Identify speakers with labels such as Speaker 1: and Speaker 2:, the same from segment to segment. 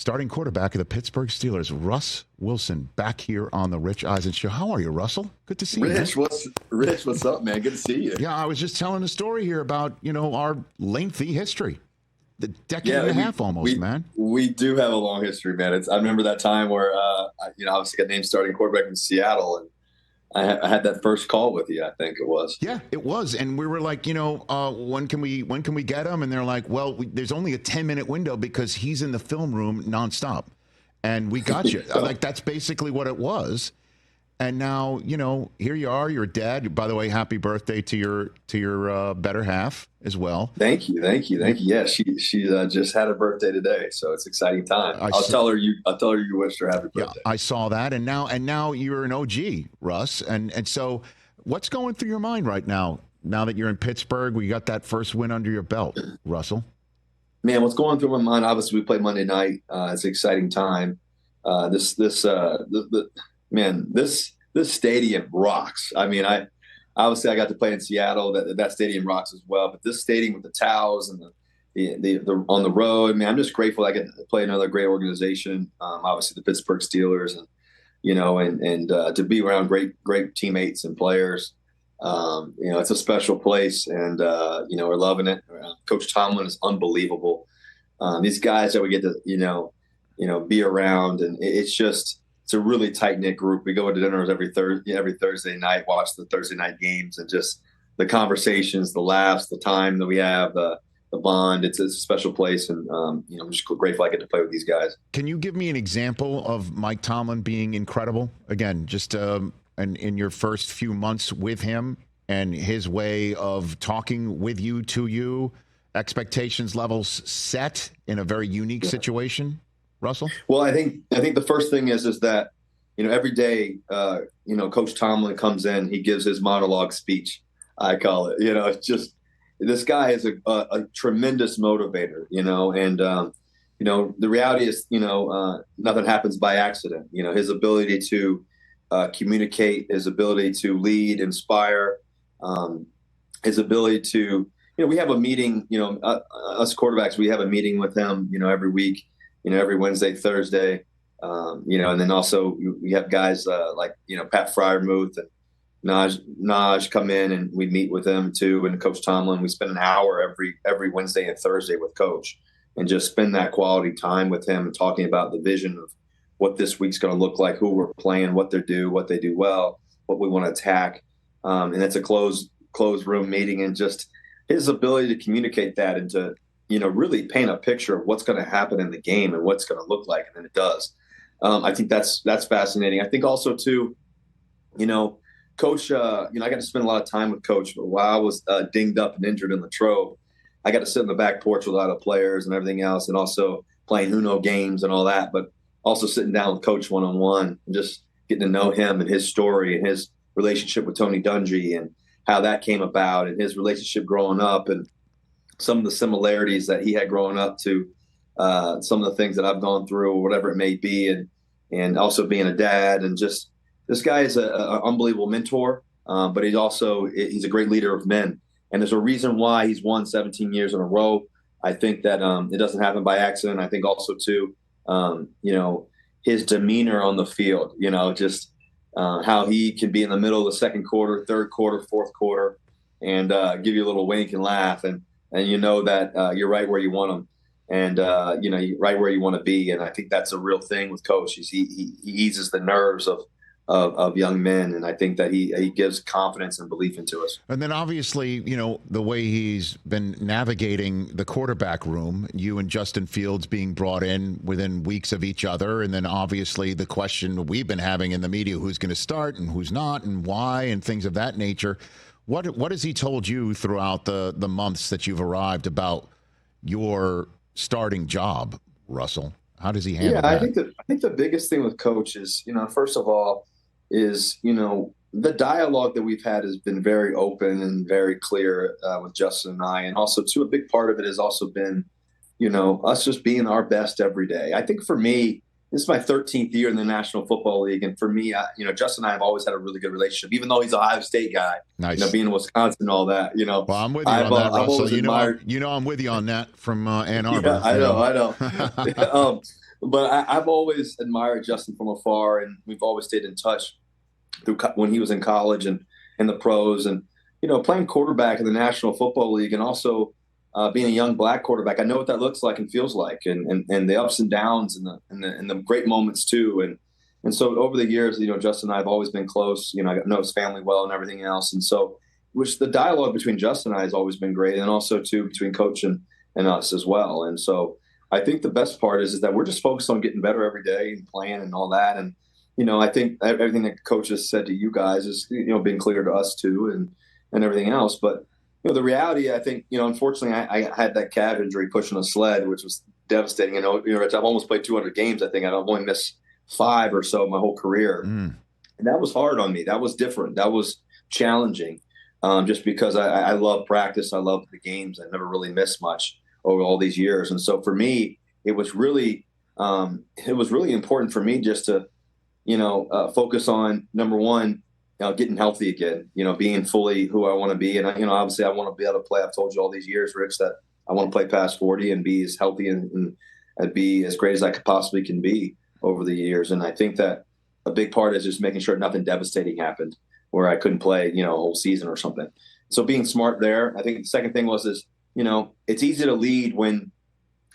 Speaker 1: starting quarterback of the Pittsburgh Steelers, Russ Wilson, back here on the Rich Eisen Show. How are you, Russell? Good to see you.
Speaker 2: Rich, what's up, man? Good to see you.
Speaker 1: Yeah, I was just telling a story here about, our lengthy history. The decade and a half almost, man.
Speaker 2: We do have a long history, man. I remember that time where, obviously got named starting quarterback in Seattle, and I had that first call with you, I think it was.
Speaker 1: Yeah, it was. And we were like, when can we get him? And they're like, well, there's only a 10-minute window because he's in the film room nonstop. And we got you. Like, that's basically what it was. And now, here you are, you're dead. By the way, happy birthday to your better half as well.
Speaker 2: Thank you. Yeah, she just had her birthday today, so it's an exciting time. I'll tell her you wished her happy birthday.
Speaker 1: Yeah, I saw that, and now you're an OG, Russ. And so, what's going through your mind right now? Now that you're in Pittsburgh, we got that first win under your belt, Russell.
Speaker 2: Man, what's going through my mind? Obviously, we played Monday night. It's an exciting time. This stadium rocks. I mean, I got to play in Seattle. That stadium rocks as well. But this stadium with the towels and the on the road, man, I'm just grateful I get to play another great organization. Obviously, the Pittsburgh Steelers, and to be around great teammates and players. It's a special place, and we're loving it. Coach Tomlin is unbelievable. These guys that we get to be around, and it's a really tight-knit group. We go to dinners every Thursday night, watch the Thursday night games, and just the conversations, the laughs, the time that we have, the bond. It's a special place, and I'm just grateful I get to play with these guys.
Speaker 1: Can you give me an example of Mike Tomlin being incredible? Again, just in your first few months with him and his way of talking with you, to you, expectations levels set in a very unique situation. Russell? Well,
Speaker 2: I think the first thing is that, every day, Coach Tomlin comes in, he gives his monologue speech, I call it. It's just, this guy is a tremendous motivator, and, the reality is, nothing happens by accident. His ability to communicate, his ability to lead, inspire, his ability to, we have a meeting, us quarterbacks, we have a meeting with him, every week. Every Wednesday, Thursday, and then also we have guys like, Pat Fryermuth and Naj come in, and we meet with them too. And Coach Tomlin, we spend an hour every Wednesday and Thursday with Coach, and just spend that quality time with him and talking about the vision of what this week's going to look like, who we're playing, what they do well, what we want to attack. And it's a closed room meeting, and just his ability to communicate that and to, really paint a picture of what's going to happen in the game and what's going to look like. And then it does. I think that's fascinating. I think also too, Coach, I got to spend a lot of time with Coach. But while I was dinged up and injured in Latrobe, I got to sit in the back porch with a lot of players and everything else, and also playing Uno games and all that, but also sitting down with Coach one-on-one and just getting to know him and his story and his relationship with Tony Dungy and how that came about, and his relationship growing up, and some of the similarities that he had growing up to some of the things that I've gone through, or whatever it may be, and also being a dad. And just, this guy is an unbelievable mentor, but he's a great leader of men. And there's a reason why he's won 17 years in a row. I think that it doesn't happen by accident. I think also too, his demeanor on the field, just how he can be in the middle of the second quarter, third quarter, fourth quarter, and give you a little wink and laugh, and that you're right where you want them, and right where you want to be. And I think that's a real thing with Coach. He eases the nerves of young men, and I think that he gives confidence and belief into us.
Speaker 1: And then obviously, the way he's been navigating the quarterback room, you and Justin Fields being brought in within weeks of each other, and then obviously the question we've been having in the media, who's going to start and who's not and why and things of that nature. What has he told you throughout the months that you've arrived about your starting job, Russell? How does he handle that?
Speaker 2: I think the biggest thing with Coach is, first of all, is, the dialogue that we've had has been very open and very clear with Justin and I. And also, too, a big part of it has also been, us just being our best every day. I think for me, this is my 13th year in the National Football League. And for me, Justin and I have always had a really good relationship, even though he's an Ohio State guy,
Speaker 1: Nice.
Speaker 2: being in Wisconsin and all that,
Speaker 1: Well, I'm with you on that,
Speaker 2: I've
Speaker 1: Russell.
Speaker 2: always admired.
Speaker 1: I'm with you on that from Ann Arbor.
Speaker 2: Yeah, I know. But I've always admired Justin from afar, and we've always stayed in touch through when he was in college and in the pros, and playing quarterback in the National Football League, and also being a young black quarterback. I know what that looks like and feels like, and the ups and downs and the great moments too. And so over the years, Justin and I have always been close. I know his family well and everything else, and so which the dialogue between Justin and I has always been great, and also too between coach and us as well. And so I think the best part is that we're just focused on getting better every day and playing and all that. And, I think everything that coach has said to you guys is, being clear to us too and everything else. But, the reality, I think, unfortunately I had that calf injury pushing a sled, which was devastating. Rich, I've almost played 200 games. I think I've only missed 5 or so my whole career. And that was hard on me. That was different. That was challenging. Just because I love practice. I love the games. I never really missed much over all these years. And so for me, it was really important for me just to, focus on, number one, getting healthy again, being fully who I want to be. And, obviously I want to be able to play. I've told you all these years, Rich, that I want to play past 40 and be as healthy and be as great as I could possibly can be over the years. And I think that a big part is just making sure nothing devastating happened where I couldn't play, a whole season or something. So being smart there. I think the second thing is it's easy to lead when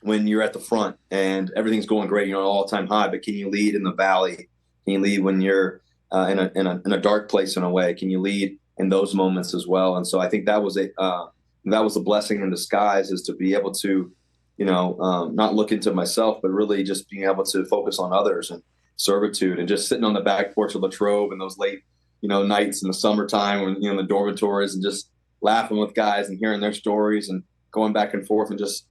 Speaker 2: you're at the front and everything's going great, an all-time high, but can you lead in the valley? Can you lead when you're in a dark place in a way? Can you lead in those moments as well? And so I think that was a blessing in disguise, is to be able to, not look into myself, but really just being able to focus on others and servitude, and just sitting on the back porch of Latrobe in those late, nights in the summertime when, in the dormitories, and just laughing with guys and hearing their stories and going back and forth and just,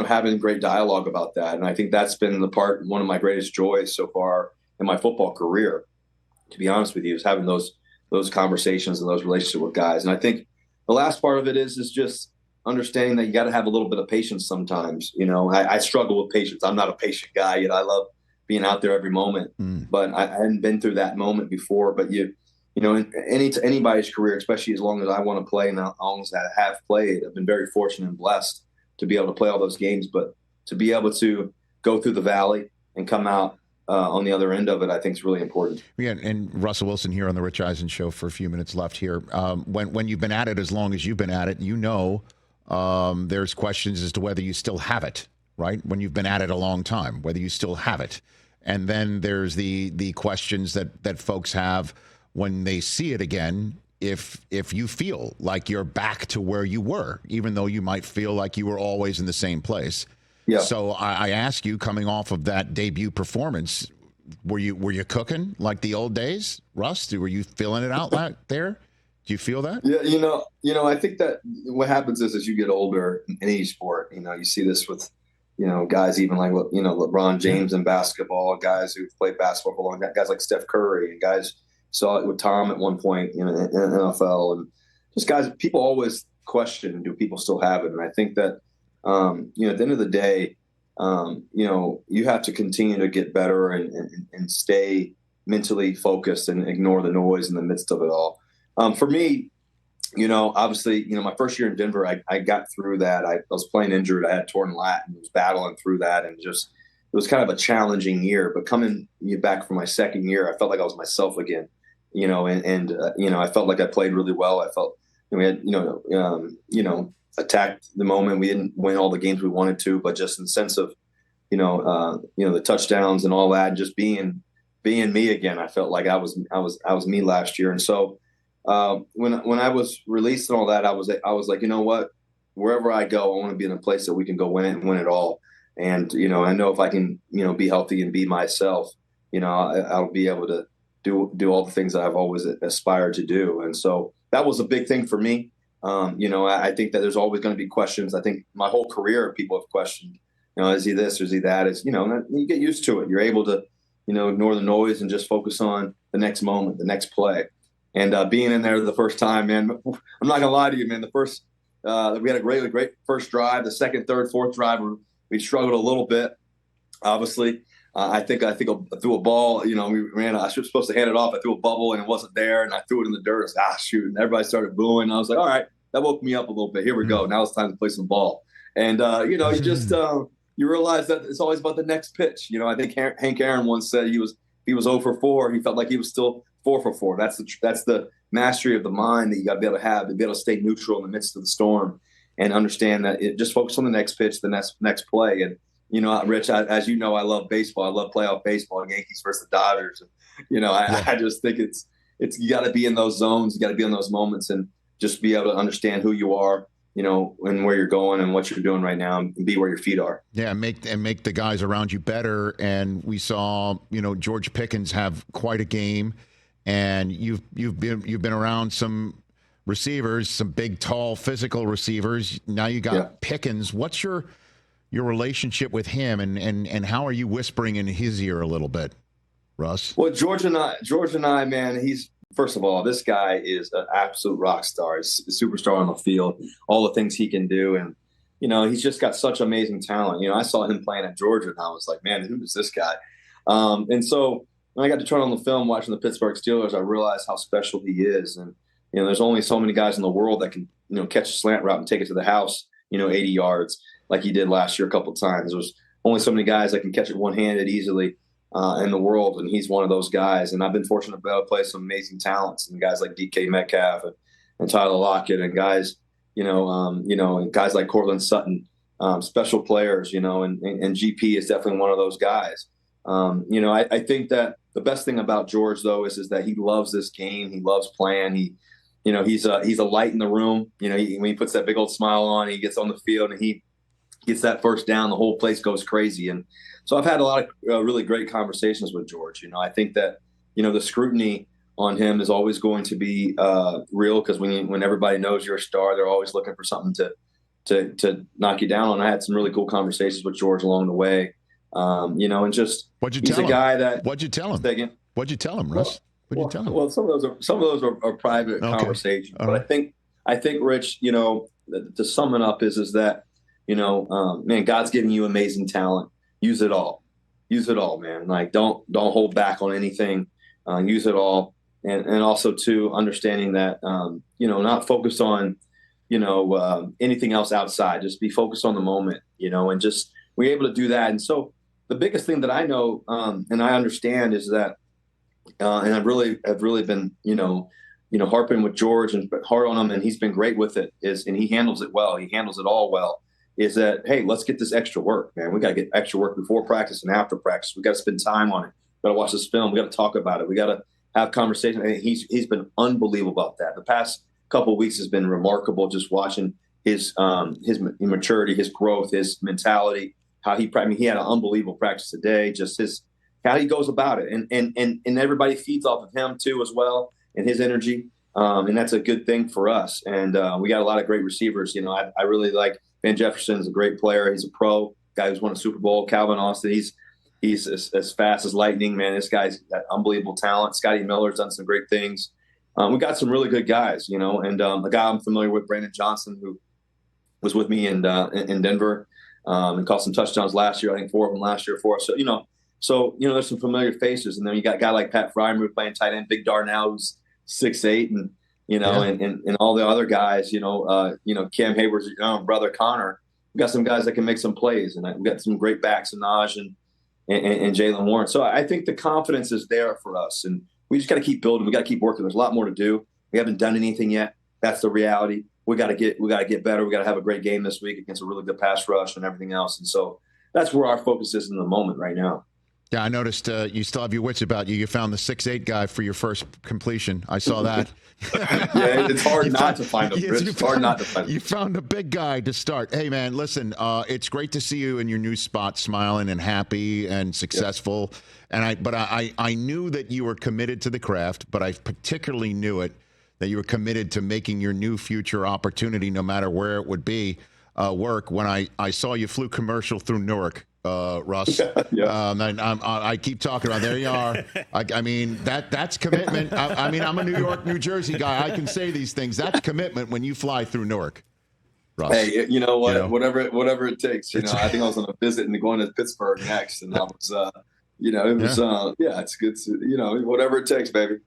Speaker 2: having great dialogue about that. And I think that's been one of my greatest joys so far in my football career, to be honest with you, is having those conversations and those relationships with guys. And I think the last part of it is just understanding that you got to have a little bit of patience sometimes. I struggle with patience. I'm not a patient guy. I love being out there every moment, but I hadn't been through that moment before. But in anybody's career, especially as long as I want to play and as long as I have played, I've been very fortunate and blessed to be able to play all those games, but to be able to go through the valley and come out on the other end of it, I think is really important.
Speaker 1: Yeah, and Russell Wilson here on the Rich Eisen Show for a few minutes left here. When you've been at it as long as you've been at it, there's questions as to whether you still have it, right? When you've been at it a long time, whether you still have it. And then there's the questions that folks have when they see it again, if you feel like you're back to where you were, even though you might feel like you were always in the same place. Yeah. So I ask you, coming off of that debut performance, were you cooking like the old days, Russ? Were you feeling it out there? Do you feel that?
Speaker 2: Yeah, I think that what happens is as you get older in any sport, you see this with, guys even like, LeBron James in basketball, guys who've played basketball for a long time, guys like Steph Curry, and guys saw it with Tom at one point in the NFL, and just guys, people always question, do people still have it? And I think that, at the end of the day, you have to continue to get better and stay mentally focused and ignore the noise in the midst of it all. For me, obviously, my first year in Denver, I got through that. I was playing injured. I had torn lat and was battling through that, and it was kind of a challenging year. But coming back from my second year, I felt like I was myself again. I felt like I played really well. I felt we had, attacked the moment. We didn't win all the games we wanted to, but just in the sense of, the touchdowns and all that, just being me again. I felt like I was me last year. And so when I was released and all that, I was like, you know what, wherever I go, I want to be in a place that we can go win it and win it all. And, I know if I can, be healthy and be myself, I'll be able to do all the things that I've always aspired to do. And so that was a big thing for me. I think that there's always going to be questions. I think my whole career, people have questioned, is he this or is he that? You get used to it. You're able to, ignore the noise and just focus on the next moment, the next play. And being in there the first time, man, I'm not gonna lie to you, man. The first, we had a great first drive. The second, third, fourth drive, we struggled a little bit, obviously. I think I threw a ball. You know, I was supposed to hand it off. I threw a bubble and it wasn't there, and I threw it in the dirt. I said, shoot! And everybody started booing. I was like, all right, that woke me up a little bit. Here we go. Now it's time to play some ball. And you know, you just you realize that it's always about the next pitch. You know, I think Hank Aaron once said he was 0 for 4. He felt like he was still 4 for 4. That's the mastery of the mind that you got to be able to have to be able to stay neutral in the midst of the storm and understand that just focus on the next pitch, the next play. And you know, Rich, as you know, I love baseball. I love playoff baseball, Yankees versus the Dodgers. And, you know, I just think it's you got to be in those zones. You got to be in those moments and just be able to understand who you are, you know, and where you're going and what you're doing right now, and be where your feet are.
Speaker 1: Yeah, make the guys around you better. And we saw, you know, George Pickens have quite a game, and you've been around some receivers, some big, tall, physical receivers. Now you got Pickens. What's your relationship with him, and how are you whispering in his ear a little bit, Russ?
Speaker 2: Well, George and I, man, first of all, this guy is an absolute rock star. He's a superstar on the field, all the things he can do. And, you know, he's just got such amazing talent. You know, I saw him playing at Georgia, and I was like, man, who is this guy? And so when I got to turn on the film watching the Pittsburgh Steelers, I realized how special he is. And, you know, there's only so many guys in the world that can, you know, catch a slant route and take it to the house, you know, 80 yards. Like he did last year a couple of times. There's only so many guys that can catch it one-handed easily in the world, and he's one of those guys. And I've been fortunate to be able to play some amazing talents, and guys like DK Metcalf and Tyler Lockett, and guys, and guys like Cortland Sutton, special players, you know, and GP is definitely one of those guys. You know, I think that the best thing about George, though, is that he loves this game. He loves playing. He's a light in the room. You know, when he puts that big old smile on, he gets on the field and he gets that first down, the whole place goes crazy. And so I've had a lot of really great conversations with George. You know, I think that, you know, the scrutiny on him is always going to be real, because when everybody knows you're a star, they're always looking for something to knock you down on. I had some really cool conversations with George along the way. You know, and just
Speaker 1: what'd you
Speaker 2: he's
Speaker 1: tell
Speaker 2: a
Speaker 1: him?
Speaker 2: guy that
Speaker 1: What'd you tell him?
Speaker 2: Again,
Speaker 1: What'd you tell him, Russ? What'd you tell him?
Speaker 2: Well, some of those are private conversations.
Speaker 1: All
Speaker 2: but
Speaker 1: right.
Speaker 2: I think, Rich, you know, to sum it up is that, you know, man, God's giving you amazing talent. Use it all. Use it all, man. Like, don't hold back on anything. Use it all. And also, too, understanding that, you know, not focused on, you know, anything else outside. Just be focused on the moment, you know, and just we're able to do that. And so the biggest thing that I know and I understand is that, and I've really been, you know, harping with George and hard on him, and he's been great with it, and he handles it well. He handles it all well. Is that, hey, let's get this extra work, man. We got to get extra work before practice and after practice. We got to spend time on it. We got to watch this film. We got to talk about it. We got to have conversation. And he's been unbelievable about that. The past couple of weeks has been remarkable. Just watching his maturity, his growth, his mentality. How he had an unbelievable practice today. Just how he goes about it, and everybody feeds off of him too as well, and his energy. And that's a good thing for us. And we got a lot of great receivers. You know, I really like. Van Jefferson is a great player. He's a pro guy who's won a Super Bowl. Calvin Austin, he's as fast as lightning, man. This guy's got unbelievable talent. Scotty Miller's done some great things. We got some really good guys, you know. And a guy I'm familiar with, Brandon Johnson, who was with me in Denver and caught some touchdowns last year. I think 4 of them last year for us. So you know, there's some familiar faces. And then you got a guy like Pat Fryermuth playing tight end, Big Darnell, who's 6'8", and you know, and all the other guys, you know, Cam Hayward's brother Connor. We got some guys that can make some plays, and we got some great backs, Naj and Jalen Warren. So I think the confidence is there for us, and we just got to keep building. We got to keep working. There's a lot more to do. We haven't done anything yet. That's the reality. We got to get better. We got to have a great game this week against a really good pass rush and everything else. And so that's where our focus is in the moment right now.
Speaker 1: Yeah, I noticed you still have your wits about you. You found the 6'8" guy for your first completion. I saw that.
Speaker 2: Yeah, it's hard not to find him. It's hard not to find him.
Speaker 1: You found a big guy to start. Hey, man, listen, it's great to see you in your new spot, smiling and happy and successful. Yeah. But I knew that you were committed to the craft, but I particularly knew it that you were committed to making your new future opportunity, no matter where it would be, work. When I saw you flew commercial through Newark. Russ.
Speaker 2: Yeah.
Speaker 1: I keep talking about. There you are. I mean that's commitment. I mean I'm a New York, New Jersey guy. I can say these things. That's commitment when you fly through Newark. Russ.
Speaker 2: Hey, you know what? You know, whatever it takes. You know, I think I was on a visit and going to Pittsburgh next, and I was You know, it was, it's good. You know, whatever it takes, baby.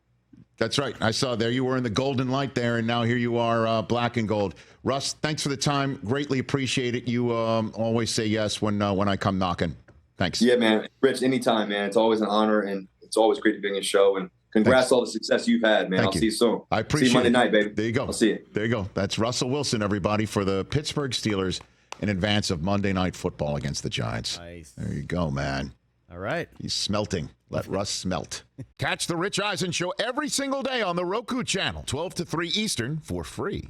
Speaker 1: That's right. I saw there you were in the golden light there, and now here you are, black and gold. Russ, thanks for the time. Greatly appreciate it. You always say yes when I come knocking. Thanks.
Speaker 2: Yeah, man. Rich, anytime, man. It's always an honor, and it's always great to be on your show. And congrats on all the success you've had, man. I'll see you soon.
Speaker 1: I appreciate it.
Speaker 2: See you Monday night, baby.
Speaker 1: There you go.
Speaker 2: I'll see you.
Speaker 1: There you go. That's Russell Wilson, everybody, for the Pittsburgh Steelers in advance of Monday Night Football against the Giants.
Speaker 3: Nice.
Speaker 1: There you go, man.
Speaker 3: All right.
Speaker 1: He's smelting. Let Russ smelt. Catch the Rich Eisen Show every single day on the Roku Channel, 12 to 3 Eastern, for free.